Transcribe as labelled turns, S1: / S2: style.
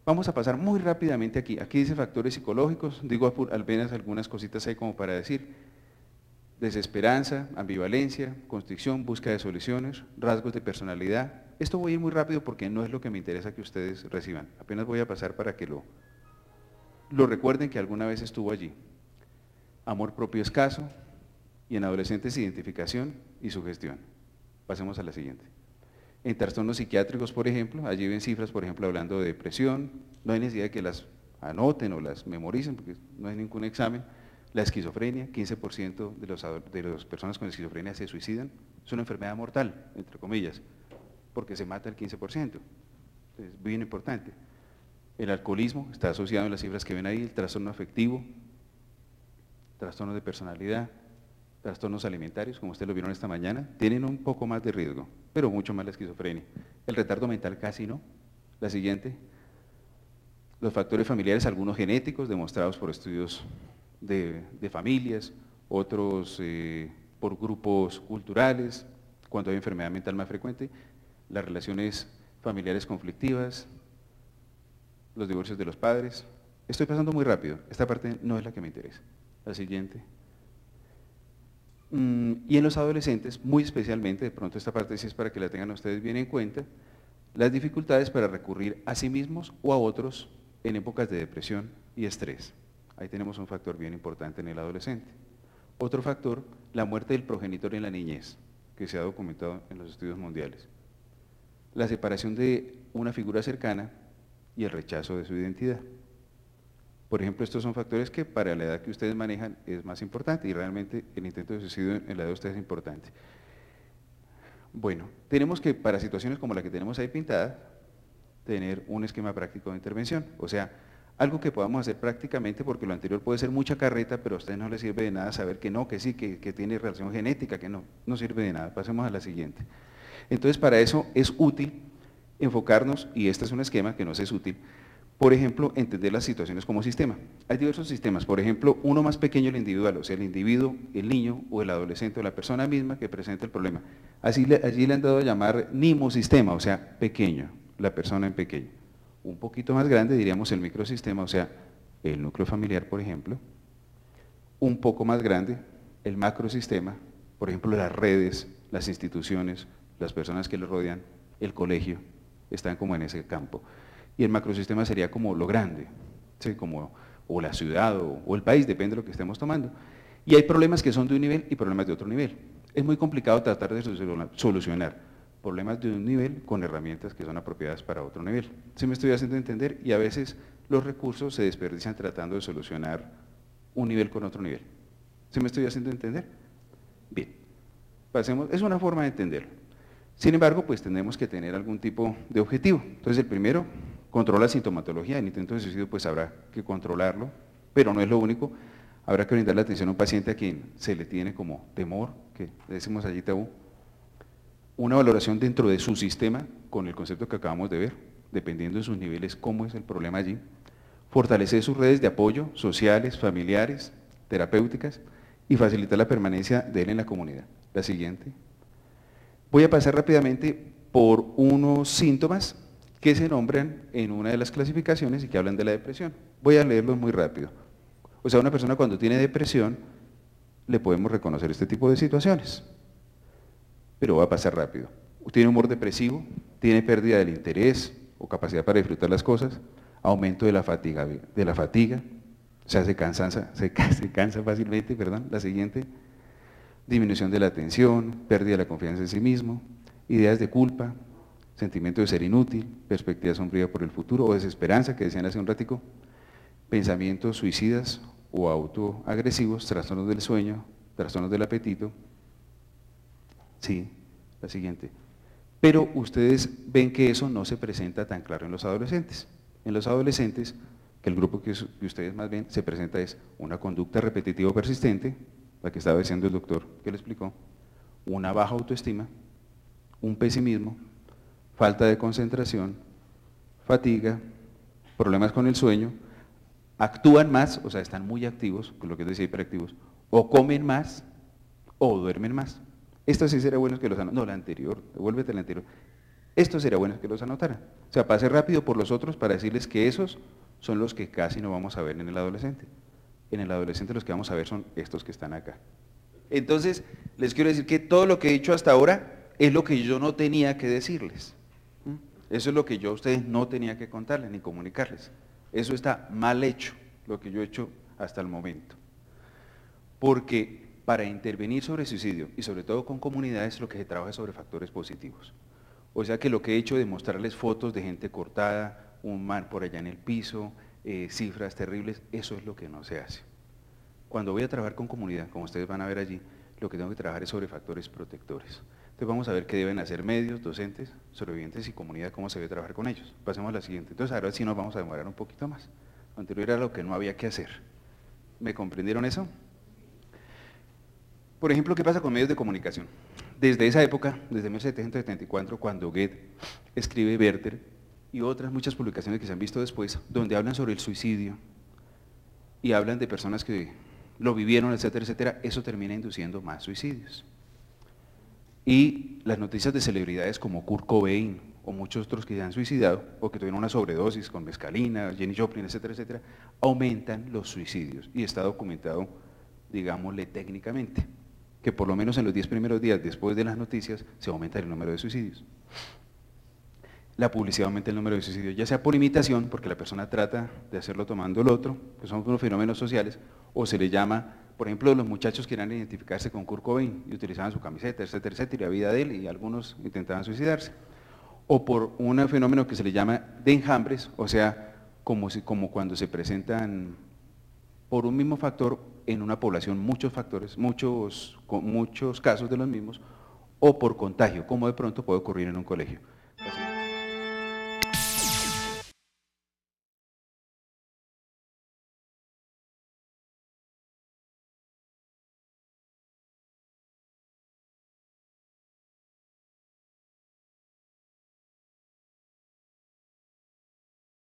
S1: Vamos a pasar muy rápidamente aquí. Aquí dice factores psicológicos, digo apenas algunas cositas ahí como para decir. Desesperanza, ambivalencia, constricción, búsqueda de soluciones, rasgos de personalidad. Esto voy a ir muy rápido porque no es lo que me interesa que ustedes reciban. Apenas voy a pasar para que lo recuerden que alguna vez estuvo allí. Amor propio escaso y en adolescentes identificación y sugestión. Pasemos a la siguiente. En trastornos psiquiátricos, por ejemplo, allí ven cifras, por ejemplo, hablando de depresión, no hay necesidad de que las anoten o las memoricen porque no hay ningún examen. La esquizofrenia, 15% de las personas con esquizofrenia se suicidan, es una enfermedad mortal, entre comillas, porque se mata el 15%, es bien importante. El alcoholismo está asociado en las cifras que ven ahí, el trastorno afectivo, trastornos de personalidad, trastornos alimentarios, como ustedes lo vieron esta mañana, tienen un poco más de riesgo, pero mucho más la esquizofrenia. El retardo mental casi no. La siguiente, los factores familiares, algunos genéticos, demostrados por estudios de familias, otros por grupos culturales, cuando hay enfermedad mental más frecuente, las relaciones familiares conflictivas, los divorcios de los padres. Estoy pasando muy rápido, esta parte no es la que me interesa. La siguiente. Y en los adolescentes, muy especialmente, de pronto esta parte sí es para que la tengan ustedes bien en cuenta, las dificultades para recurrir a sí mismos o a otros en épocas de depresión y estrés. Ahí tenemos un factor bien importante en el adolescente. Otro factor, la muerte del progenitor en la niñez, que se ha documentado en los estudios mundiales. La separación de una figura cercana y el rechazo de su identidad. Por ejemplo, estos son factores que para la edad que ustedes manejan es más importante y realmente el intento de suicidio en la edad de ustedes es importante. Bueno, tenemos que para situaciones como la que tenemos ahí pintada, tener un esquema práctico de intervención, o sea, algo que podamos hacer prácticamente porque lo anterior puede ser mucha carreta, pero a ustedes no les sirve de nada saber que no, que sí, que tiene relación genética, que no sirve de nada. Pasemos a la siguiente. Entonces, para eso es útil enfocarnos, y este es un esquema que nos es útil, por ejemplo, entender las situaciones como sistema. Hay diversos sistemas, por ejemplo, uno más pequeño, el individual, o sea, el individuo, el niño o el adolescente o la persona misma que presenta el problema. Allí le han dado a llamar sistema, o sea, pequeño, la persona en pequeño. Un poquito más grande diríamos el microsistema, o sea, el núcleo familiar, por ejemplo. Un poco más grande, el macrosistema, por ejemplo, las redes, las instituciones, las personas que lo rodean, el colegio, están como en ese campo. Y el macrosistema sería como lo grande, ¿sí? Como, o la ciudad o el país, depende de lo que estemos tomando. Y hay problemas que son de un nivel y problemas de otro nivel. Es muy complicado tratar de solucionar problemas de un nivel con herramientas que son apropiadas para otro nivel. ¿Sí me estoy haciendo entender? Y a veces los recursos se desperdician tratando de solucionar un nivel con otro nivel. ¿Sí me estoy haciendo entender? Bien, pasemos, es una forma de entenderlo. Sin embargo, pues tenemos que tener algún tipo de objetivo. Entonces, el primero, controla la sintomatología. El intento de suicidio, pues habrá que controlarlo, pero no es lo único. Habrá que brindarle atención a un paciente a quien se le tiene como temor, que decimos allí tabú. Una valoración dentro de su sistema, con el concepto que acabamos de ver, dependiendo de sus niveles, cómo es el problema allí. Fortalecer sus redes de apoyo sociales, familiares, terapéuticas y facilitar la permanencia de él en la comunidad. La siguiente. Voy a pasar rápidamente por unos síntomas que se nombran en una de las clasificaciones y que hablan de la depresión. Voy a leerlos muy rápido. O sea, una persona cuando tiene depresión, le podemos reconocer este tipo de situaciones. Pero va a pasar rápido. Tiene humor depresivo, tiene pérdida del interés o capacidad para disfrutar las cosas, aumento de la fatiga, o sea, se cansa fácilmente, perdón. La siguiente. Disminución de la atención, pérdida de la confianza en sí mismo, ideas de culpa, sentimiento de ser inútil, perspectiva sombría por el futuro o desesperanza, que decían hace un ratico, pensamientos suicidas o autoagresivos, trastornos del sueño, trastornos del apetito. Sí, la siguiente. Pero ustedes ven que eso no se presenta tan claro en los adolescentes. En los adolescentes, que el grupo que ustedes más ven, se presenta es una conducta repetitiva o persistente, la que estaba diciendo el doctor que le explicó, una baja autoestima, un pesimismo, falta de concentración, fatiga, problemas con el sueño, actúan más, o sea, están muy activos, con lo que es decir hiperactivos, o comen más, o duermen más. Esto sí sería bueno que los... No, la anterior, devuélvete a la anterior. Esto sería bueno que los anotaran. O sea, pase rápido por los otros para decirles que esos son los que casi no vamos a ver en el adolescente. En el adolescente los que vamos a ver son estos que están acá. Entonces, les quiero decir que todo lo que he dicho hasta ahora es lo que yo no tenía que decirles. Eso es lo que yo a ustedes no tenía que contarles ni comunicarles. Eso está mal hecho, lo que yo he hecho hasta el momento. Porque para intervenir sobre suicidio, y sobre todo con comunidades, lo que se trabaja es sobre factores positivos. O sea que lo que he hecho de mostrarles fotos de gente cortada, un mar por allá en el piso, cifras terribles, eso es lo que no se hace. Cuando voy a trabajar con comunidad, como ustedes van a ver allí, lo que tengo que trabajar es sobre factores protectores. Entonces vamos a ver qué deben hacer medios, docentes, sobrevivientes y comunidad, cómo se debe trabajar con ellos. Pasemos a la siguiente. Entonces ahora sí nos vamos a demorar un poquito más. Lo anterior era lo que no había que hacer. ¿Me comprendieron eso? Por ejemplo, ¿qué pasa con medios de comunicación? Desde esa época, desde 1774, cuando Goethe escribe Werther y otras muchas publicaciones que se han visto después, donde hablan sobre el suicidio y hablan de personas que lo vivieron, etcétera, etcétera, eso termina induciendo más suicidios. Y las noticias de celebridades como Kurt Cobain o muchos otros que se han suicidado o que tuvieron una sobredosis con mescalina, Jenny Joplin, etcétera, etcétera, aumentan los suicidios y está documentado, digámosle técnicamente, que por lo menos en los 10 primeros días después de las noticias se aumenta el número de suicidios. La publicidad aumenta el número de suicidios, ya sea por imitación, porque la persona trata de hacerlo tomando el otro, que son unos fenómenos sociales, o se le llama, por ejemplo, los muchachos querían identificarse con Kurt Cobain y utilizaban su camiseta, etcétera, etcétera, y la vida de él, y algunos intentaban suicidarse. O por un fenómeno que se le llama de enjambres, o sea, como cuando se presentan por un mismo factor en una población muchos factores, muchos casos de los mismos, o por contagio, como de pronto puede ocurrir en un colegio.